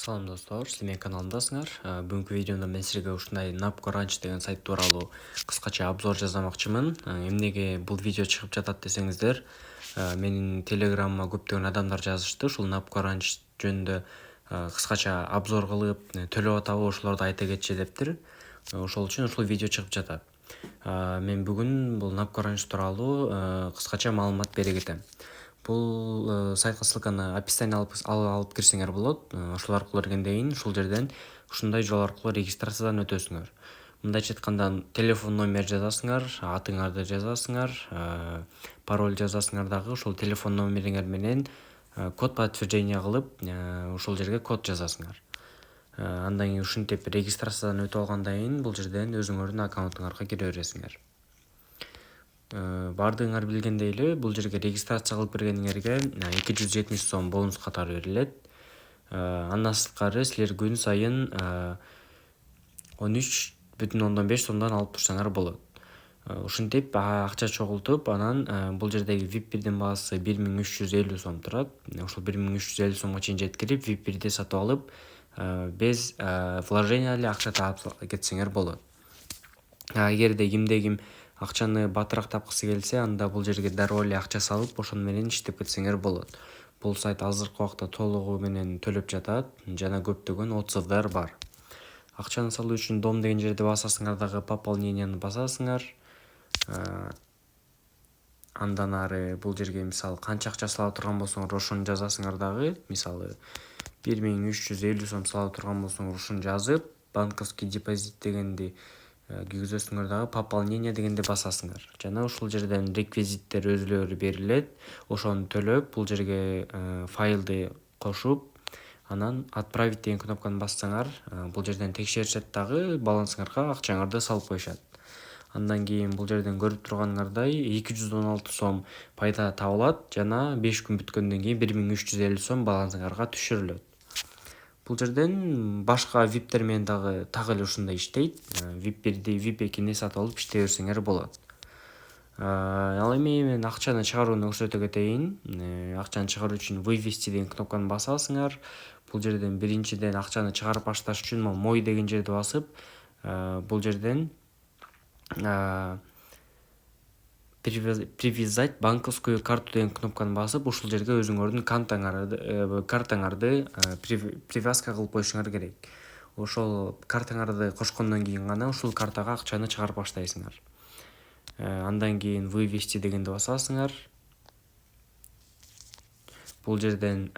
Салам достор, сиз менин каналымдасыңар. Бүгүнкү видеомда мен силерге ушундай NapCrunch деген сайт тууралуу кыскача обзор жасамакчымын. Эмнеге бул видео чыгып жатат десеңиздер, менин телеграмма көптөгөн адамдар жазышты. Ушул NapCrunch жөнүндө кыскача обзор кылып, төлөп атабы ошолорду айта кетчи дептир. Ошол үчүн ушул видео чыгып жатат. Мен бүгүн бул NapCrunch тууралуу кыскача маалымат бере кетем. Бул сайтка ссылканы описание алып кирсеңер болот. Ошол аркылуу киргенден кийин ушул жерден ушундай жол аркылуу регистрациядан өтөсүңөр. Мындайча айтканда телефон номер жазасыңар, атыңарды жазасыңар, пароль жазасыңар дагы ошол телефон номериңер менен код подтверждение кылып, ушул жерге код жазасыңар. Андан кийин ушинтип регистрациядан өтүп алгандан кийин бул жерден өзүңөрдүн аккаунтуңарга кире бересиңер. Бардыгыңар билгендей эле, бул жерге регистрация кылып киргениңерге 270 сом бонус катары берилет. Андан сырткары силер күн сайын 13,5 сомдон алып турсаңар болот. Ушинтип акча чогултуп, анан бул жердеги VIP-1дин баасы 1350 сом турат. Ошол 1350 сомго чейин жеткирип, VIP-1ди сатып алып, без вложения эле акча таап кетсеңер болот. Эгерде кимде-ким акчаны батыраак тапкысы келсе, анда бул жерге дароо эле акча салып, ошону менен иштеп кетсеңер болот. Бул сайт азыркы убакта толугу менен төлөп жатат, жана көптөгөн отзывдар бар. Акчаны салуу үчүн дом деген жерди басасыңар дагы пополнениени басасыңар. Андан ары бул жерге мисалы канча акча сала турган болсоңор ошону жазасыңар дагы. Мисалы 1350 сом сала турган болсоңор ушуну жазып, банковский депозит дегенди киргизесиңер дагы пополнение дегенди басасыңар. Жана ушул жерден реквизиттер өзүлөрү берилет. Ошону төлөп, бул жерге файлды кошуп, анан отправить деген кнопканы бассаңар, бул жерден текшеришет дагы, балансыңарга акчаңарды салып коюшат. Андан кийин бул жерден көрүп турганыңардай 216 сом пайда табылат жана 5 күн бүткөндөн кийин 1350 сом балансыңарга түшүрүлөт. Бул жерден башка VIP-тер менен дагы так эле ушундай иштейт. VIP-1ди, VIP-2ни сатып алып иштей берсеңер болот. Ал эми мен акчаны чыгарууну көрсөтө кетейин. Акчаны чыгаруу үчүн вывести деген кнопканы басасыңар. Бул жерден биринчиден акчаны чыгарып башташ үчүн мой деген жерди басып, бул жерден привязать банковскую карту деген кнопканы басып, ушул жерге өзүңөрдүн картаңарды привязка кылып коюшуңар керек. Ошол картаңарды кошкондон кийин гана ушул картага акчаны чыгарып баштайсыңар. Андан кийин вывести дегенди басасыңар. Бул жерден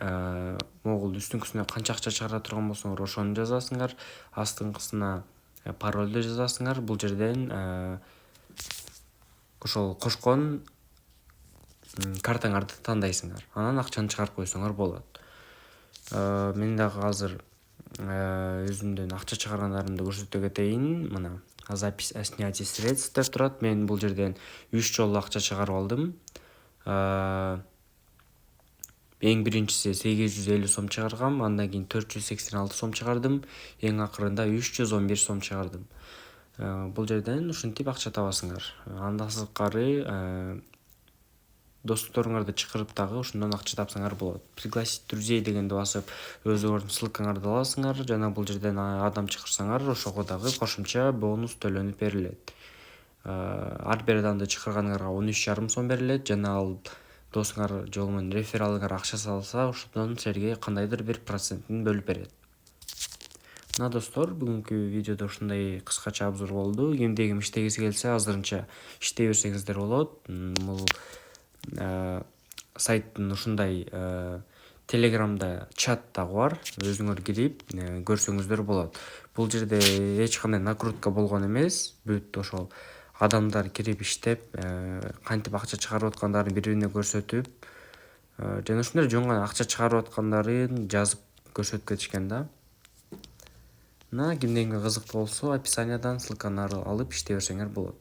могул үстүңкүсүнө канча акча чыгара турган болсоңор ошону жазасыңар. Астыңкысына паролду жазасыңар. Бул жерден ошол кошкон картаңарды тандайсыңар. Анан акчаны чыгарып койсоңор болот. Мен дагы азыр өзүмдөн акча чыгаргандарымды көрсөтө кетейин. Мына запись о снятии средств деп турат. Мен бул жерден 3 жолу акча чыгарып алдым. Эң биринчиси 850 сом чыгаргам, андан кийин 486 сом чыгардым, эң акырында 311 сом чыгардым. Бул жерден ушинтип акча табасыңар. Андан сырткары достуктарыңарды чакырып дагы ушундан акча тапсаңар болот. Пригласить друзей дегенди басып, өзүңөрдүн ссылкаңарды аласыңар жана бул жерден адам чакырсаңар, ошого дагы кошумча бонус төлөнүп берилет. Ар бир адамды чакырганыңарга 13,5 сом берилет жана ал досуңар жол менен рефералыңар акча салса, ошондон силерге кандайдыр бир процентин бөлүп берет. Мына достор, бүгүнкү видеодо ушундай кыскача обзор болду. Кимде-ким иштегиси келсе, азырынча иштей берсеңиздер болот. Бул сайттын ушундай телеграмда чат дагы бар. Өзүңөр кирип көрсөңүздөр болот. Бул жерде эч кандай накрутка болгон эмес. Бүт ошол адамдар кирип иштеп, кантип акча чыгарып аткандарын бири-бирине көрсөтүп, жана ушундай жөн гана акча чыгарып аткандарын жазып көрсөтүп кетишкен да. Мына кимдеги кызык болсо, описаниядан ссылканы алып иштей берсеңер болот.